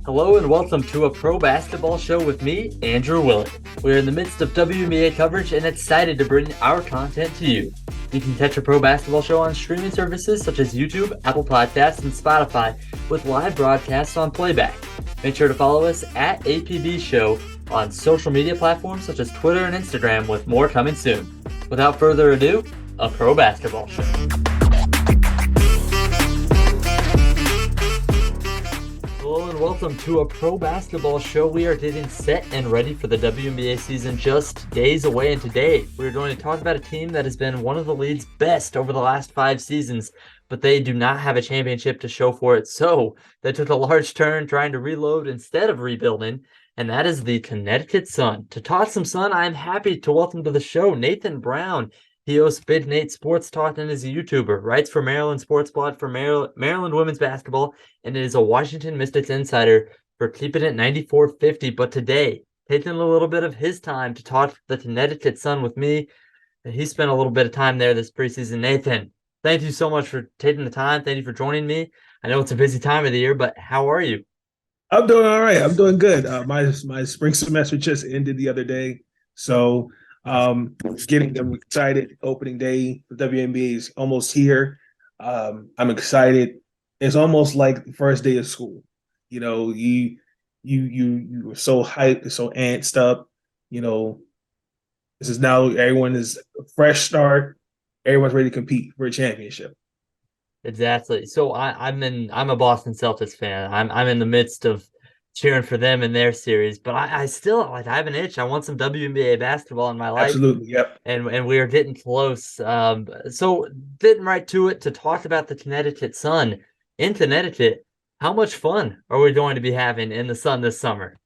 Hello and welcome to a pro basketball show with me, Andrew Willett. We're in the midst of WNBA coverage and excited to bring our content to you. You can catch a pro basketball show on streaming services such as YouTube, Apple Podcasts, and Spotify with live broadcasts on playback. Make sure to follow us at APBShow on social media platforms such as Twitter and Instagram, with more coming soon. Without further ado, a pro basketball show. Hello and welcome to a pro basketball show. We are getting set and ready for the WNBA season just days away, and today we're going to talk about a team that has been one of the league's best over the last 5 seasons, but they do not have a championship to show for it, so they took a large turn trying to reload instead of rebuilding, and that is the Connecticut Sun. To talk some Sun, I am happy to welcome to the show Nathan Brown. He hosts Big Nate Sports Talk and is a YouTuber, writes for Maryland Sports Blog for Maryland Women's Basketball, and is a Washington Mystics insider for Keeping It 9450. But today, taking a little bit of his time to talk the Connecticut Sun with me, he spent a little bit of time there this preseason. Nathan, thank you so much for taking the time. Thank you for joining me. I know it's a busy time of the year, but how are you? I'm doing all right. I'm doing good. My spring semester just ended the other day, so getting them excited. Opening day, the WNBA is almost here. I'm excited. It's almost like the first day of school. You know, you were so hyped, so antsed up. You know, this is now everyone is a fresh start. Everyone's ready to compete for a championship. Exactly. So I'm a Boston Celtics fan. I'm in the midst of cheering for them in their series, but I still I have an itch. I want some WNBA basketball in my life. Absolutely, yep. And we are getting close. So getting right to it to talk about the Connecticut Sun in Connecticut. How much fun are we going to be having in the Sun this summer?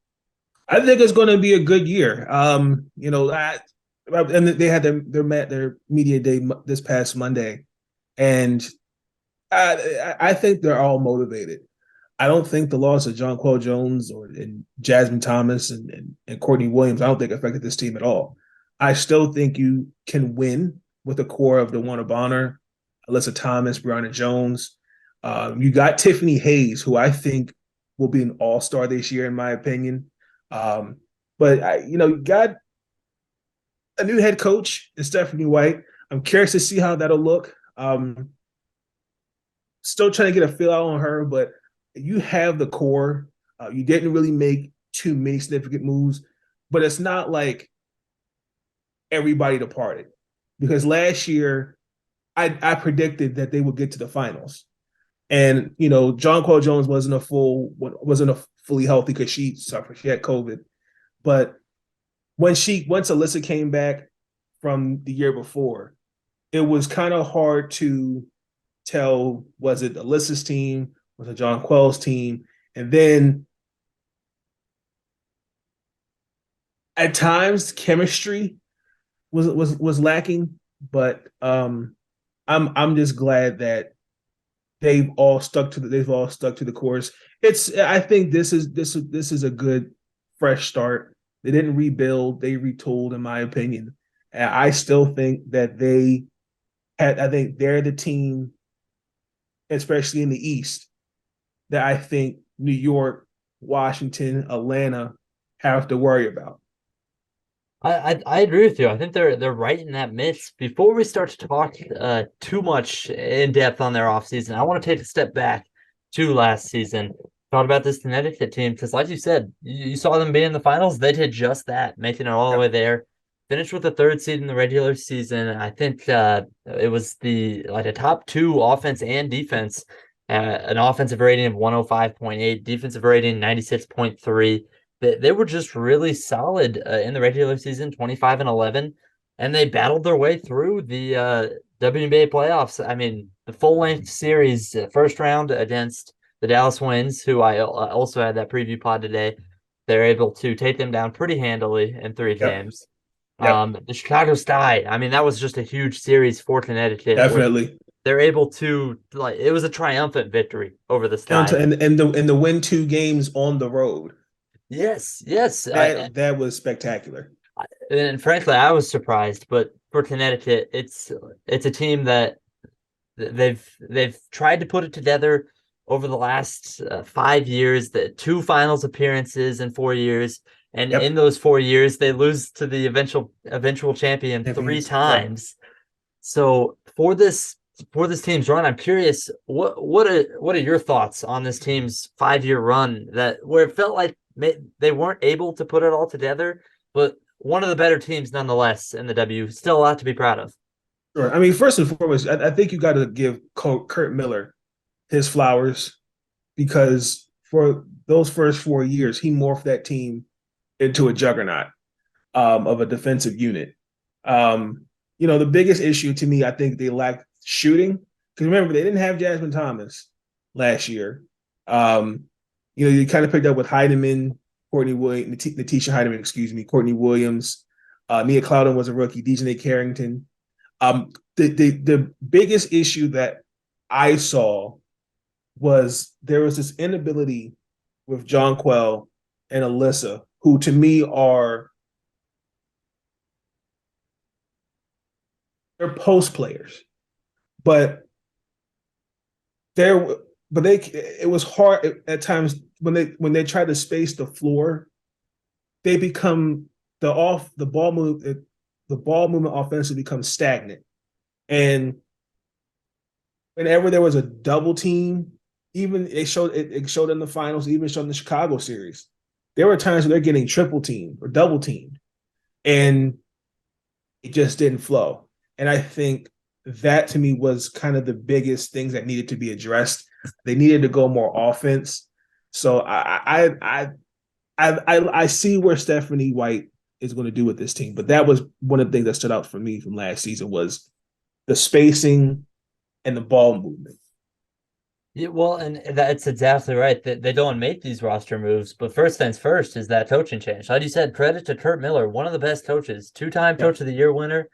I think it's going to be a good year. And they had their media day this past Monday, and I think they're all motivated. I don't think the loss of Jonquel Jones and Jasmine Thomas and Courtney Williams, I don't think affected this team at all. I still think you can win with the core of DeWanna Bonner, Alyssa Thomas, Brianna Jones. You got Tiffany Hayes, who I think will be an all-star this year, in my opinion. But you got a new head coach, Stephanie White. I'm curious to see how that'll look. Still trying to get a feel out on her, but you have the core. You didn't really make too many significant moves, but it's not like everybody departed. Because last year, I predicted that they would get to the finals. And, Jonquel Jones wasn't fully healthy because she had COVID. But once Alyssa came back from the year before, it was kind of hard to tell, was it Alyssa's team, was it Jonquel's team? And then at times chemistry was lacking, but I'm just glad that they've all stuck to the course. I think this is a good fresh start. They didn't rebuild, they retooled, in my opinion. And I still think that I think they're the team, especially in the East, that I think New York, Washington, Atlanta have to worry about. I agree with you. I think they're right in that midst. Before we start to talk too much in depth on their offseason, I want to take a step back to last season. Talk about this Connecticut team, because like you said, you saw them be in the finals. They did just that, making it all the way there. Finished with the 3rd seed in the regular season. I think it was a top 2 offense and defense. An offensive rating of 105.8, defensive rating 96.3. They were just really solid in the regular season, 25-11, and they battled their way through the WNBA playoffs. I mean, the full-length series, first round against the Dallas Wings, who I also had that preview pod today. They're able to take them down pretty handily in 3 games. Yep. The Chicago Sky, I mean, that was just a huge series for Connecticut. Definitely. They're able to, it was a triumphant victory over the Sky. And the win 2 games on the road. Yes. That was spectacular. And frankly, I was surprised. But for Connecticut, it's a team that they've tried to put it together over the last 5 years. The two finals appearances in 4 years, and in Yep. those 4 years, they lose to the eventual champion three Champions. Right. times. So for this team's run, I'm curious what are your thoughts on this team's 5 year run that where it felt like they weren't able to put it all together, but one of the better teams nonetheless in the W. Still a lot to be proud of. Sure. I mean, first and foremost, I think you got to give Kurt Miller his flowers because for those first 4 years, he morphed that team into a juggernaut of a defensive unit. The biggest issue to me, I think they lacked shooting. Because remember, they didn't have Jasmine Thomas last year. You kind of picked up with Heidemann, Courtney Williams, Natisha Heidemann, excuse me, Courtney Williams. Mia Clouden was a rookie, DJ Carrington. The biggest issue that I saw was there was this inability with Jonquel and Alyssa, who to me they're post players, but they're but they it was hard at times when they try to space the floor, they become the ball movement offensively becomes stagnant. And whenever there was a double team, even it showed in the finals, even showed in the Chicago series. There were times where they're getting triple teamed or double teamed, and it just didn't flow. And I think that to me was kind of the biggest things that needed to be addressed. They needed to go more offense. So I see where Stephanie White is going to do with this team, but that was one of the things that stood out for me from last season was the spacing and the ball movement. Yeah, well, and that's exactly right. They don't make these roster moves, but first things first is that coaching change. Like you said, credit to Kurt Miller, one of the best coaches, two-time Yeah. Coach of the Year winner.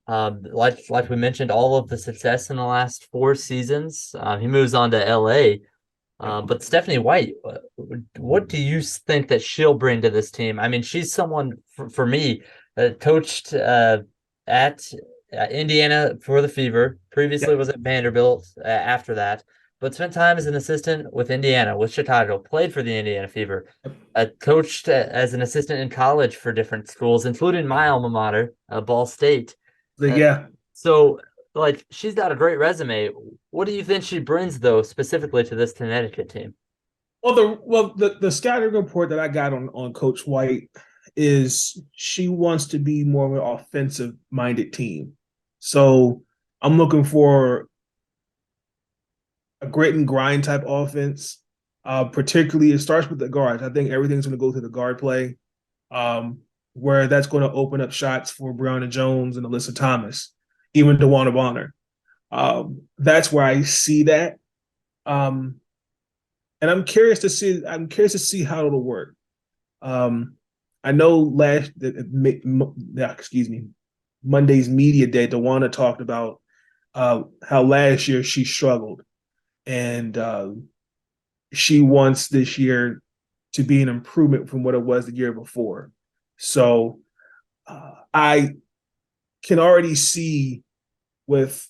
Like we mentioned, all of the success in the last 4 seasons. He moves on to LA. But Stephanie White, what do you think that she'll bring to this team? I mean, she's someone for me that coached at Indiana for the Fever. Previously Yeah. was at Vanderbilt after that, but spent time as an assistant with Indiana, with Chicago. Played for the Indiana Fever. Coached as an assistant in college for different schools, including my alma mater, Ball State. Uh, Yeah. so, like, she's got a great resume. What do you think she brings, though, specifically to this Connecticut team? The scouting report that I got on Coach White is she wants to be more of an offensive minded team. So I'm looking for a grit and grind type offense. Particularly, it starts with the guards. I think everything's going to go to the guard play, where that's going to open up shots for Brianna Jones and Alyssa Thomas, even DeWanna Bonner. That's where I see that. And I'm curious to see how it'll work. I know Monday's media day, DeWanna talked about how last year she struggled, and she wants this year to be an improvement from what it was the year before. So I can already see with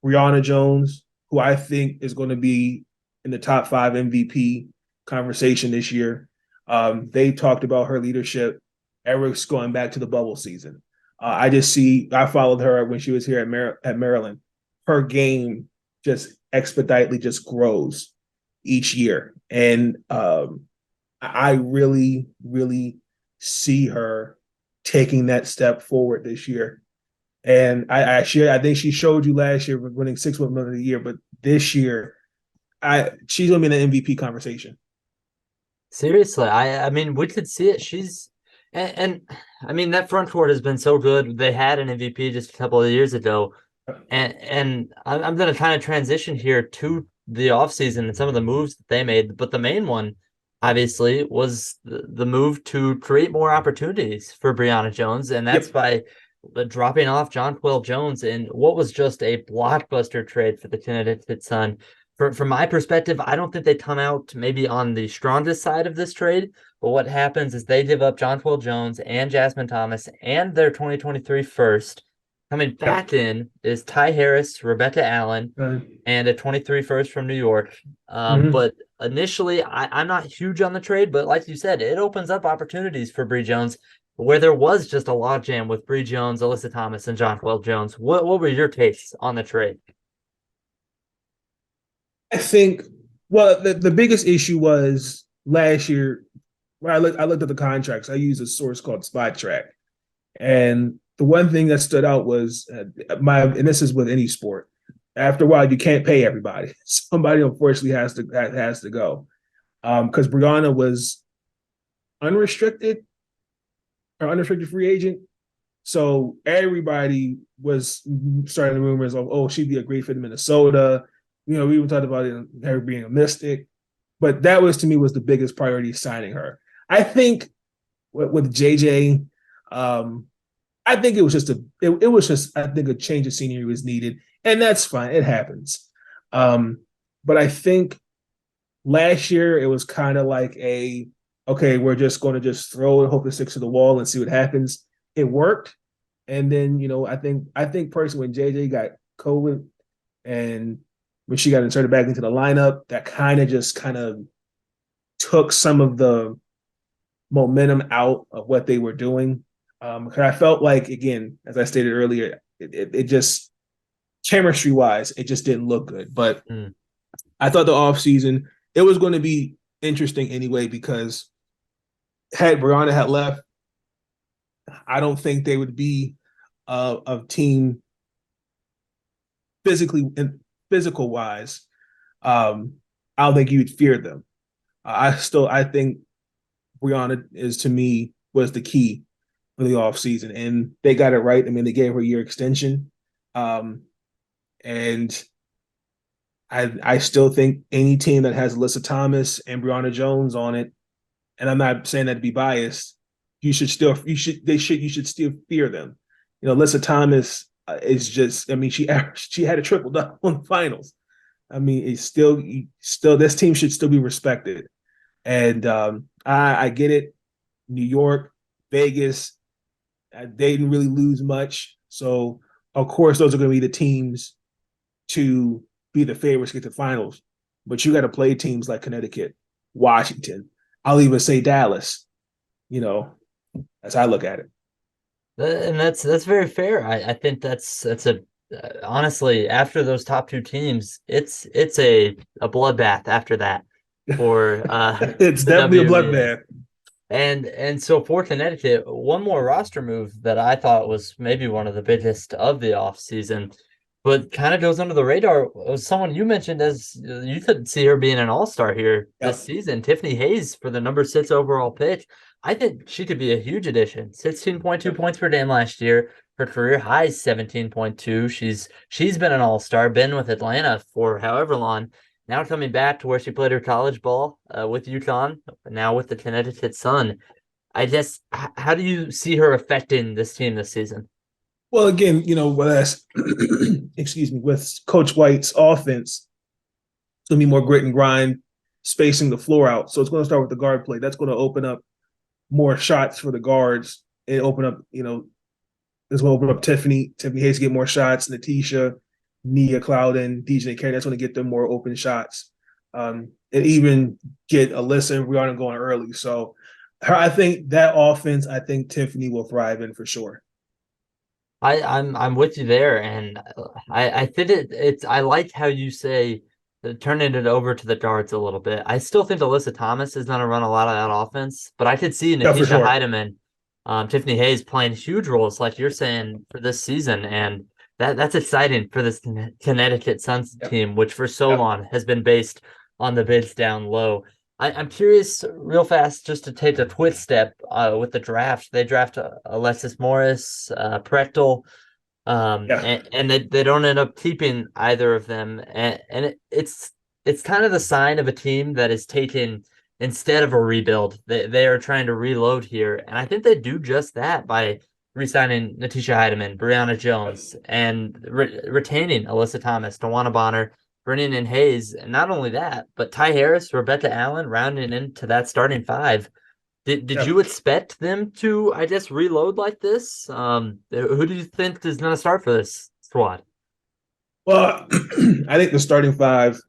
Brianna Jones, who I think is going to be in the top 5 MVP conversation this year. They talked about her leadership. Eric's going back to the bubble season. I followed her when she was here at Maryland. Her game just expeditiously just grows each year. And I really, really see her taking that step forward this year. And I think she showed you last year winning 6 Women of the Year, but this year, she's gonna be in the MVP conversation. Seriously, I mean, we could see it. And I mean, that front court has been so good. They had an MVP just a couple of years ago, and I'm going to kind of transition here to the offseason and some of the moves that they made. But the main one, obviously, was the move to create more opportunities for Brianna Jones, and that's by dropping off Jonquel Jones in what was just a blockbuster trade for the Connecticut Sun. From my perspective, I don't think they come out maybe on the strongest side of this trade, But what happens is they give up Jonquel Jones and Jasmine Thomas and their 2023 first. Coming Yep. back in is Ty Harris, Rebecca Allen, and a 23 first from New York. Mhm. But initially, I'm not huge on the trade, but like you said, it opens up opportunities for Bree Jones where there was just a logjam with Bree Jones, Alyssa Thomas, and Jonquel Jones. What were your takes on the trade? I think, well, the biggest issue was last year when I looked at the contracts. I used a source called Spot Track, and the one thing that stood out was and this is with any sport. After a while, you can't pay everybody. Somebody unfortunately has to go. Because Brianna was unrestricted or unrestricted free agent, so everybody was starting the rumors of, oh, she'd be a great fit in Minnesota. We even talked about her being a Mystic, but that was to me was the biggest priority signing her. I think with JJ, I think it was just I think a change of scenery was needed, and that's fine. It happens. But I think last year it was kind of like okay, we're just going to just throw and hope it sticks to the wall and see what happens. It worked, and then I think personally when JJ got COVID and when she got inserted back into the lineup, that kind of took some of the momentum out of what they were doing. I felt like, again, as I stated earlier, it just chemistry wise, it just didn't look good. But Mm. I thought the offseason, it was going to be interesting anyway, because had Brianna had left, I don't think they would be a team physically and physical wise. I don't think you'd fear them. I think Brianna is to me was the key for the offseason, and they got it right. I mean, they gave her a year extension, and I still think any team that has Alyssa Thomas and Brianna Jones on it, and I'm not saying that to be biased, you should still fear them. Alyssa Thomas is just, I mean, she had a triple double in the finals. I mean, it's still this team should still be respected, and I get it. New York, Vegas, they didn't really lose much, so of course those are going to be the teams to be the favorites to get to finals. But you got to play teams like Connecticut, Washington. I'll even say Dallas. You know, as I look at it. And that's very fair. I think that's a honestly, after those top two teams, it's a bloodbath after that for It's the definitely a WNBA. bloodbath. And so for Connecticut, one more roster move that I thought was maybe one of the biggest of the offseason, but kind of goes under the radar was someone you mentioned as you could see her being an all-star here this Yep. season, Tiffany Hayes for the number 6 overall pick. I think she could be a huge addition. 16.2 points per game last year. Her career high is 17.2. She's been an all-star, been with Atlanta for however long. Now coming back to where she played her college ball with UConn, now with the Connecticut Sun. I guess how do you see her affecting this team this season? Well, again, with excuse me, with Coach White's offense, it's going to be more grit and grind, spacing the floor out. So it's going to start with the guard play. That's going to open up more shots for the guards. It's going to open up Tiffany Hayes to get more shots, Natisha, Nia Clouden, DJ Carey. That's going to get them more open shots. And even get Alyssa and Rihanna going early. So I think that offense, I think Tiffany will thrive in for sure. I'm with you there, and I think it's I like how you say turning it over to the guards a little bit. I still think Alyssa Thomas is going to run a lot of that offense, but I could see Yeah, for Natisha sure. Heidemann, Tiffany Hayes playing huge roles like you're saying for this season, and that's exciting for this Connecticut Suns Yep. team, which for so Yep. long has been based on the bids down low. I'm curious, real fast, just to take a quick step with the draft. They draft Alexis Morris, Prechtel, Yeah. and they don't end up keeping either of them, and it's kind of the sign of a team that is taken instead of a rebuild. They are trying to reload here, and I think they do just that by re-signing Natisha Heidemann, Brianna Jones, and retaining Alyssa Thomas, Tawana Bonner, bringing in Hayes, and not only that, but Ty Harris, Rebecca Allen, rounding into that starting five. Did Yeah. you expect them to, I guess, reload like this? Who do you think is going to start for this squad? Well, I think the starting five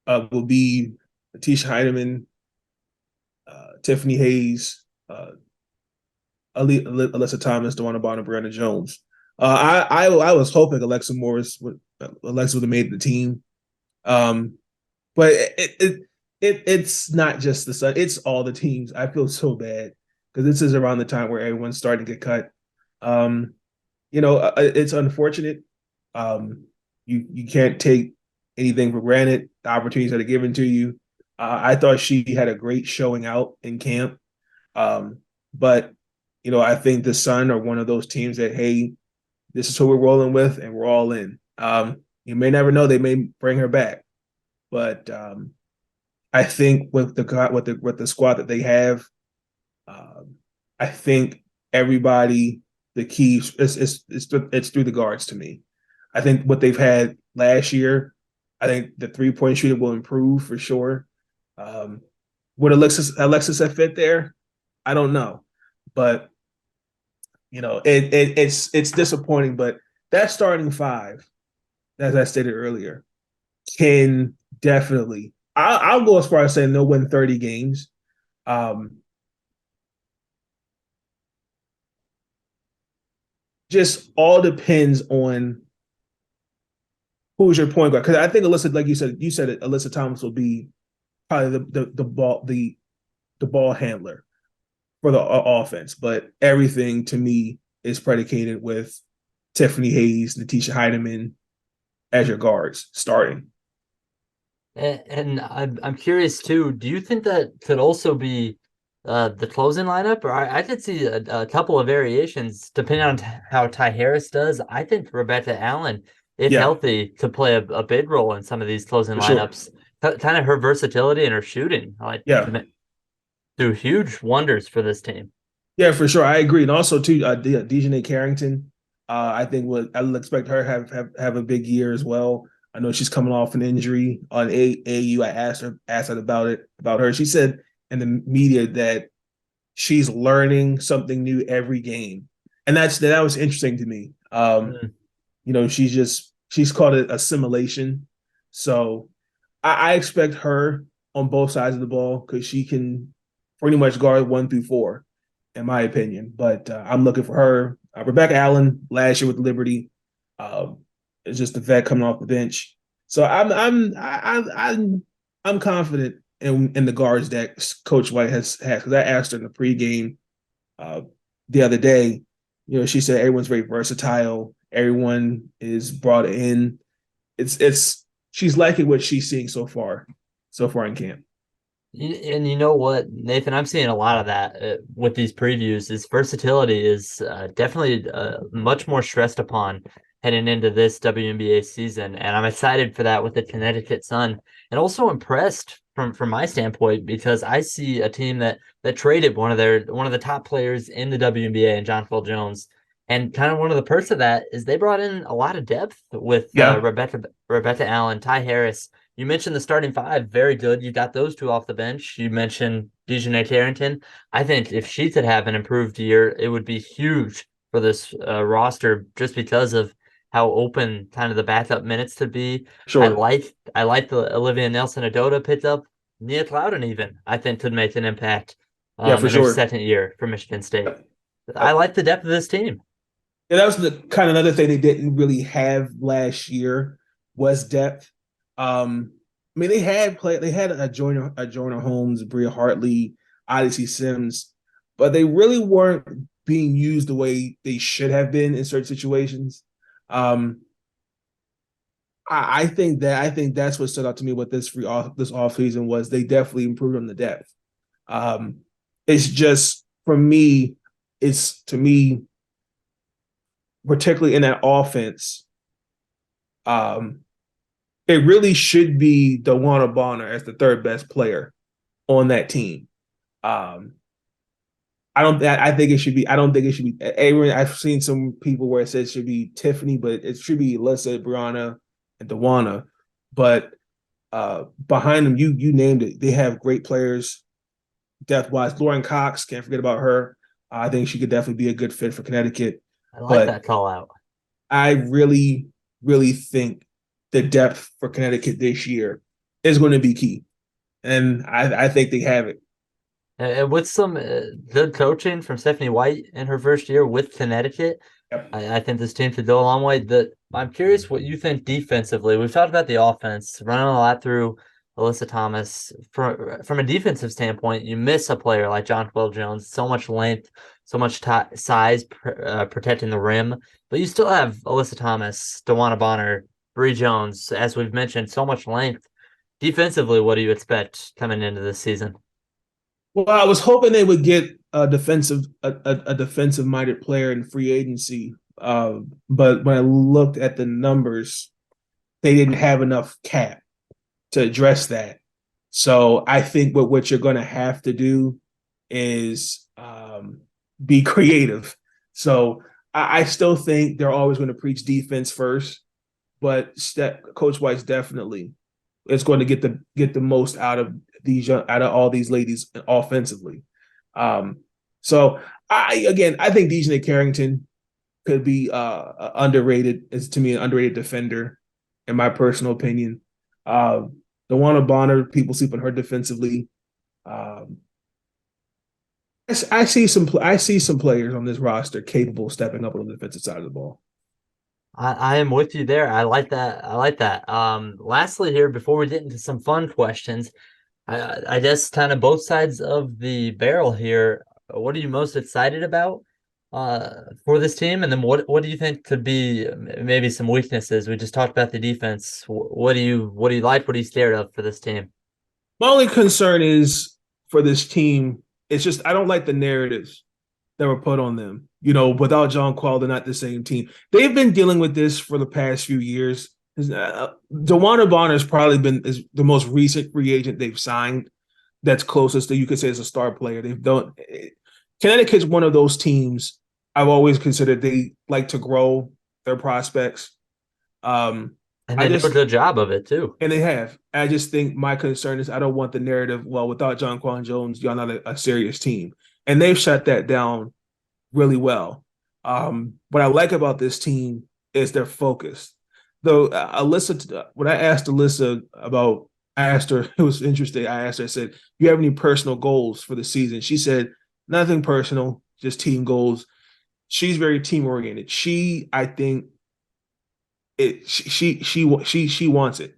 will be Tisha Heidemann, Tiffany Hayes, Alyssa Thomas, DeWanna Bonner, Brandon Jones. I was hoping Alexa would have made the team, but it's not just the Sun; it's all the teams. I feel so bad because this is around the time where everyone's starting to get cut. Um, it's unfortunate. You can't take anything for granted. The opportunities that are given to you. I thought she had a great showing out in camp. But I think the Sun are one of those teams that, hey, this is who we're rolling with, and we're all in. You may never know; they may bring her back, but I think with the squad that they have, um, I think everybody the key it's through the guards to me. I think what they've had last year, I think the 3-point shooting will improve for sure. Um, would Alexis have fit there? I don't know, but it's disappointing. But that starting five, as I stated earlier, can definitely. I'll go as far as saying they'll win 30 games. Um, just all depends on who's your point guard. Because I think Alyssa, like you said it, Alyssa Thomas will be probably the ball handler for the offense. But everything to me is predicated with Tiffany Hayes, Natisha Heidemann as your guards starting. And I'm curious too. Do you think that could also be the closing lineup, or I could see a couple of variations depending on how Ty Harris does. I think Rebecca Allen, if Yeah, healthy, could play a big role in some of these closing for sure. lineups. Kind of her versatility and her shooting, like Yeah, could do huge wonders for this team. yeah, for sure. I agree, and also too, Dejanay Carrington. I think I'll expect her have a big year as well. I know she's coming off an injury on AAU. I asked her about her. She said in the media that she's learning something new every game, and that was interesting to me. Mm. She's called it assimilation. So I expect her on both sides of the ball because she can pretty much guard 1 through 4, in my opinion. But I'm looking for her. Rebecca Allen last year with Liberty um, is just a vet coming off the bench. So I'm confident in the guards that Coach White has because I asked her in the pregame uh, the other day. She said everyone's very versatile. Everyone is brought in. It's she's liking what she's seeing so far in camp. And you know what, Nathan, I'm seeing a lot of that with these previews. Is versatility is definitely much more stressed upon heading into this WNBA season, and I'm excited for that with the Connecticut Sun, and also impressed from my standpoint because I see a team that traded one of the top players in the WNBA, and Jonquel Jones, and kind of one of the perks of that is they brought in a lot of depth with Yeah, Rebecca Allen, Ty Harris. You mentioned the starting five, very good. You got those two off the bench. You mentioned Dejanay Carrington. I think if she could have an improved year, it would be huge for this roster just because of how open kind of the backup minutes could be. sure. I like the Olivia Nelson Adota picked up. Nia Clouden even I think could make an impact Yeah, for in her sure. second year for Michigan State. I Uh, like the depth of this team. and that was the kind of another thing they didn't really have last year was depth. I mean, they had a Joyner Holmes, Bria Hartley, Odyssey Sims, but they really weren't being used the way they should have been in certain situations. Um, I think that's what stood out to me with this off season was they definitely improved on the depth. Um, it's just for me, it's to me particularly in that offense, um, it really should be DeWanna Bonner as the third best player on that team. Um, I don't. I think it should be. I don't think it should be. Aaron, I've seen some people where it says it should be Tiffany, but it should be Alyssa, Brianna, and DeWanna. But behind them, you named it. They have great players. depth-wise. Lauren Cox, can't forget about her. I think she could definitely be a good fit for Connecticut. I like But that call out. I really, really think the depth for Connecticut this year is going to be key. And I think they have it. And with some good coaching from Stephanie White in her first year with Connecticut, Yep. I think this team could go a long way. I'm curious what you think defensively. We've talked about the offense, running a lot through Alyssa Thomas. From a defensive standpoint, you miss a player like Jonquel Jones, so much length, so much size protecting the rim, but you still have Alyssa Thomas, DeWanna Bonner, Bree Jones, as we've mentioned, so much length. Defensively, what do you expect coming into this season? Well, I was hoping they would get a defensive minded player in free agency. But when I looked at the numbers, they didn't have enough cap to address that. So I think what you're going to have to do is be creative. So I still think they're always going to preach defense first, but Coach White's definitely is going to get the most out of all these ladies offensively. Um, so I think Dejanay Carrington could be underrated. Is to me an underrated defender, in my personal opinion. DeWanna Bonner, people sleep on her defensively. Um, I see some players on this roster capable of stepping up on the defensive side of the ball. I am with you there. I like that. I like that. Lastly here, before we get into some fun questions, I guess kind of both sides of the barrel here. What are you most excited about for this team? And then what do you think could be maybe some weaknesses? We just talked about the defense. What do you like? What are you scared of for this team? My only concern is for this team. It's just I don't like the narratives that were put on them. You know, without John Qual, they're not the same team. They've been dealing with this for the past few years. DeWanna Bonner has probably been is the most recent free agent they've signed that's closest that you could say is a star player. They've done Connecticut's one of those teams I've always considered they like to grow their prospects. Um, And I they do a just good job of it too. and they have. I just think my concern is I don't want the narrative. Well, without John Quan Jones, you're not a serious team, and they've shut that down really well. What I like about this team is their focus. Though Alyssa, when I asked Alyssa about, I asked her, it was interesting. I asked her, I said, "Do you have any personal goals for the season?" She said, "Nothing personal, just team goals." She's very team oriented. I think, she wants it.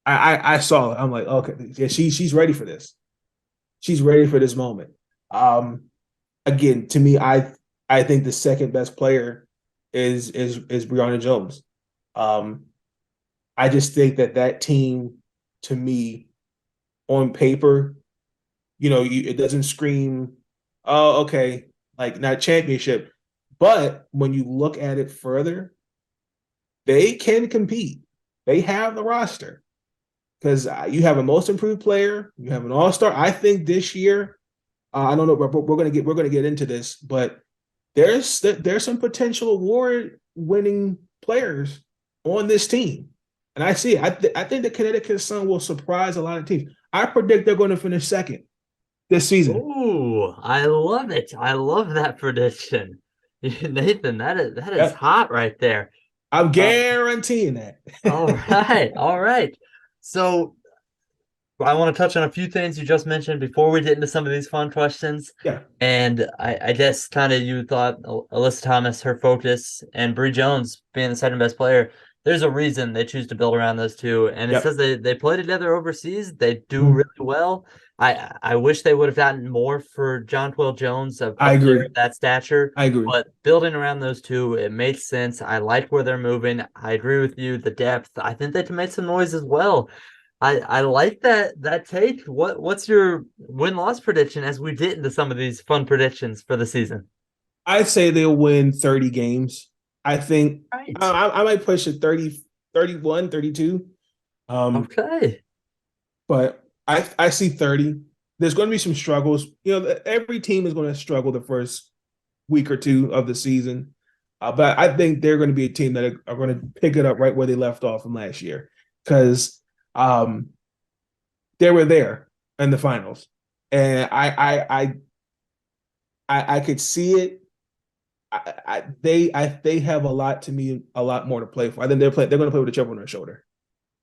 I saw it. I'm like, okay, yeah, she's ready for this. She's ready for this moment. Um, Again, to me, I think the second best player is Brianna Jones. Um, I just think that team, to me, on paper, it doesn't scream, oh, okay, like not championship. But when you look at it further, they can compete. They have the roster because you have a most improved player, you have an all-star. I think this year, I don't know, but we're gonna get into this, but there's some potential award winning players on this team, and I see it. I think the Connecticut Sun will surprise a lot of teams. I predict they're going to finish second this season. Ooh, I love it. I love that prediction. Nathan, that is Yep, hot right there. I'm Uh, guaranteeing that. all right, all right. So I want to touch on a few things you just mentioned before we get into some of these fun questions. Yeah, And I guess kind of you thought Alyssa Thomas, her focus, and Bree Jones being the second best player. There's a reason they choose to build around those two. And it yep. says they play together overseas. They do Mhm. really well. I wish they would have gotten more for Jonquel Jones, a I player agree. of that stature. I agree. But building around those two, it makes sense. I like where they're moving. I agree with you. The depth, I think they can make some noise as well. I like that take. What's your win-loss prediction as we get into some of these fun predictions for the season? I'd say they'll win 30 games. I think Right. I might push it 30, 31, 32. Um, Okay. but I see 30. There's going to be some struggles. Every team is going to struggle the first week or two of the season. But I think they're going to be a team that are going to pick it up right where they left off from last year because they were there in the finals. and I could see it. They have a lot more to play for. I think they're going to play with a chip on their shoulder.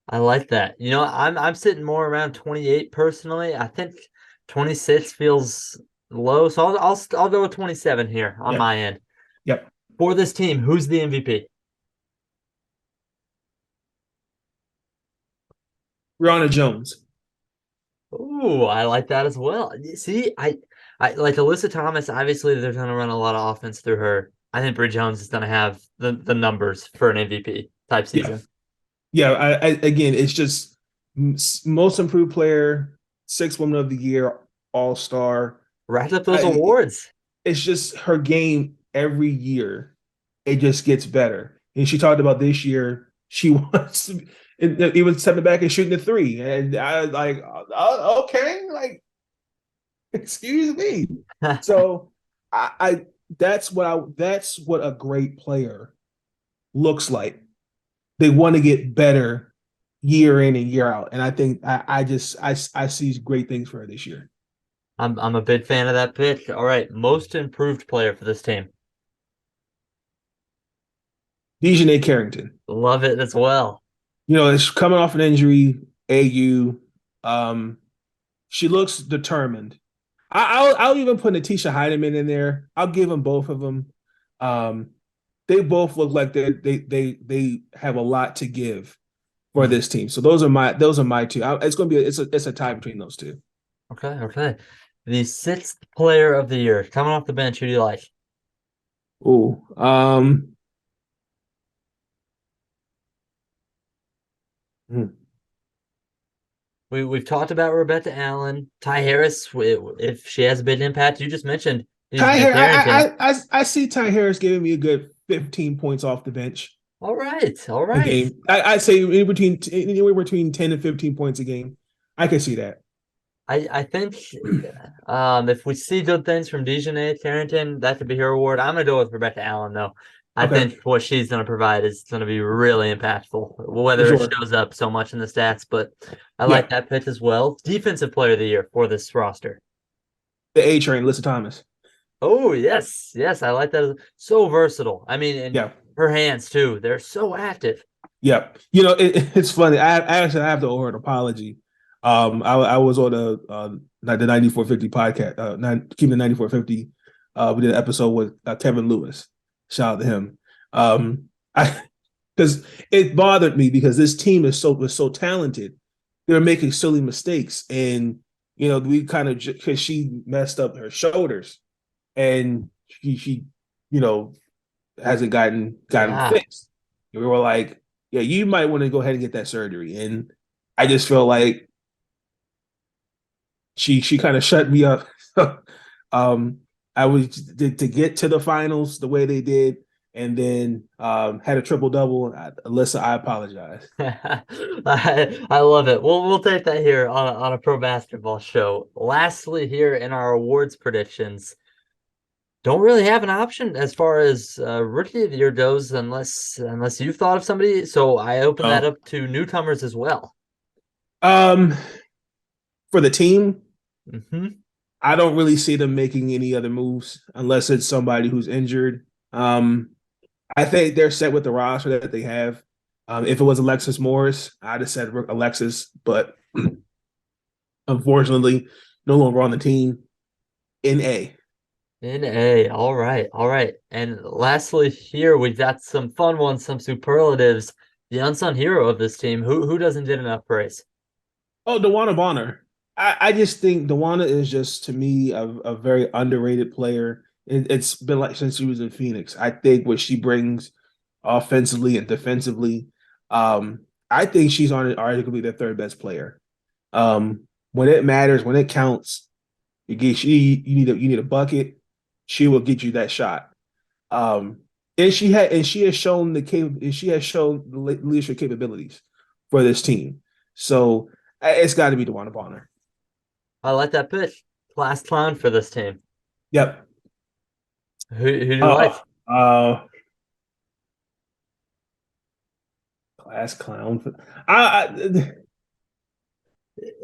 I like that. I'm sitting more around 28 personally. I think 26 feels low, so I'll go with 27 here on Yep, my end. yep. For this team, who's the MVP? Rihanna Jones. Ooh, I like that as well. See, I like Alyssa Thomas. Obviously, they're going to run a lot of offense through her. I think Brie Jones is going to have the numbers for an MVP type Yeah, season. yeah. Again, it's just most improved player, six woman of the year, all star. Racked up those awards. It's just her game every year. It just gets better. And she talked about this year. She wants even stepping back and shooting the three. And I was like, okay, like, excuse me. So I that's what a great player looks like. They want to get better year in and year out. And I think I see great things for her this year. I'm a big fan of that pick. All right, most improved player for this team. Dejanay Carrington. Love it as well. It's coming off an injury, AU. Um, she looks determined. I'll even put Natisha Heineman in there. I'll give them both of them. Um, they both look like they have a lot to give for Mhm. this team. So those are my two. It's going to be it's a tie between those two. Okay, okay. The sixth player of the year coming off the bench. Who do you like? Ooh, hmm. We've talked about Rebecca Allen, Ty Harris. If she has a big impact, you just mentioned Ty Nick Harris. Carrington. I see Ty Harris giving me a good 15 points off the bench All right, all a right. game. I'd say anywhere between 10 and 15 points a game. I can see that. I think if we see good things from Dejanay Carrington, that could be her award. I'm gonna go with Rebecca Allen though. I Okay, think what she's gonna provide is gonna be really impactful, for whether it sure. shows up so much in the stats. But I like Yeah, that pick as well. Defensive player of the year for this roster. the A train, Alyssa Thomas. Oh yes, yes, I like that. So versatile. I mean, and Yeah, her hands too. They're so active. yeah. It's funny. I have to owe her an apology. I was on the 9450 podcast, keeping the 9450. We did an episode with Kevin Lewis. Shout out to him. I because it bothered me because this team was so talented. They were making silly mistakes, and we kind of because she messed up her shoulders, and she you know hasn't gotten Yeah. fixed. And we were like, yeah, you might want to go ahead and get that surgery. And I just feel like she kind of shut me up. um, I was to get to the finals the way they did, and then had a triple double. Alyssa, I apologize. I love it. We'll take that here on a pro basketball show. Lastly, here in our awards predictions, don't really have an option as far as rookie of the year goes, unless you've thought of somebody. So I open that Oh, up to newcomers as well. um, for the team, Hmm. I don't really see them making any other moves unless it's somebody who's injured. Um, I think they're set with the roster that they have. If it was Alexis Morris, I'd have said Alexis, but unfortunately, no longer on the team. In A. In A, all right, all right. And lastly, here we've got some fun ones, some superlatives. The unsung hero of this team. Who doesn't get enough praise? Oh, Dewana Bonner. I just think Dewana is just to me a very underrated player. It's been like since she was in Phoenix. I think what she brings offensively and defensively, I think she's on arguably the third best player. When it matters, when it counts, you need a bucket. She will get you that shot. Um, and she has shown she has shown the leadership capabilities for this team. So it's got to be DeWanna Bonner. I like that pitch. Class clown for this team. Yep. Who do you Uh, like? uh, class clown. I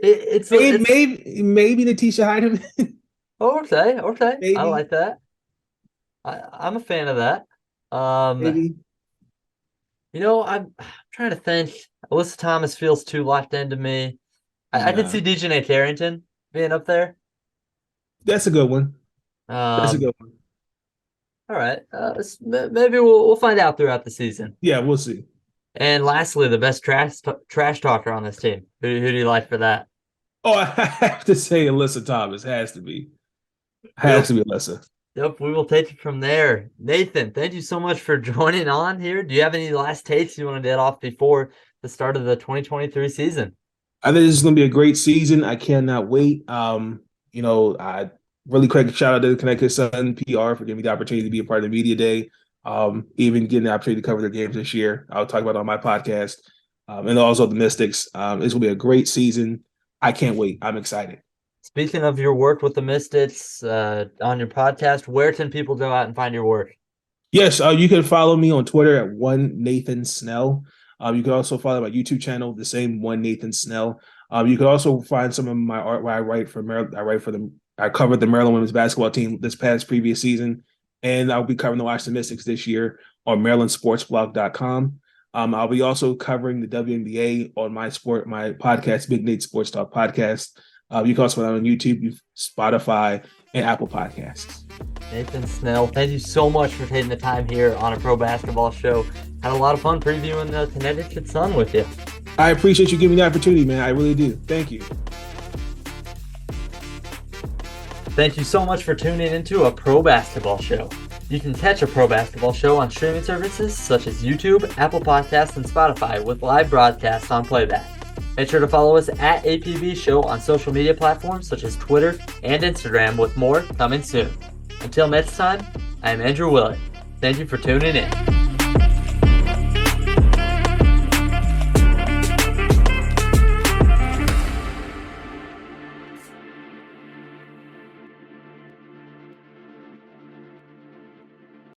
It's Maybe Natisha Hiedeman. okay. I Maybe, like that. I'm a fan of that. Um, maybe. I'm trying to think. Alyssa Thomas feels too locked into me. I could Nah, see DJ Carrington being up there. that's a good one. That's a Um, good one. all right. Maybe we'll find out throughout the season. Yeah, we'll see. And lastly, the best trash talker on this team. Who do you like for that? Oh, I have to say Alyssa Thomas has to be. Has Yep. to be Alyssa. Yep, we will take it from there. Nathan, thank you so much for joining on here. Do you have any last takes you want to get off before the start of the 2023 season? I think this is going to be a great season. I cannot wait. I really quick shout out to the Connecticut Sun PR for giving me the opportunity to be a part of the media day. Even getting the opportunity to cover their games this year. I'll talk about it on my podcast. And also the Mystics. This will be a great season. I can't wait. I'm excited. Speaking of your work with the Mystics on your podcast, where can people go out and find your work? Yes, you can follow me on Twitter at one Nathan Snell. You can also follow my YouTube channel, the same one Nathan Snell. You can also find some of my art where I write for Maryland. I write for them. I covered the Maryland women's basketball team this previous season, and I'll be covering the Washington Mystics this year on MarylandSportsBlog.com. I'll be also covering the WNBA on my podcast, Big Nate Sports Talk Podcast. You can also find it on YouTube, Spotify, and Apple Podcasts. Nathan Snell, thank you so much for taking the time here on a pro basketball show. Had a lot of fun previewing the Connecticut Sun with you. I appreciate you giving me the opportunity, man. I really do. Thank you. Thank you so much for tuning into a pro basketball show. You can catch a pro basketball show on streaming services such as YouTube, Apple Podcasts, and Spotify with live broadcasts on playback. Make sure to follow us at APBShow on social media platforms such as Twitter and Instagram, with more coming soon. Until next time, I am Andrew Willett. Thank you for tuning in.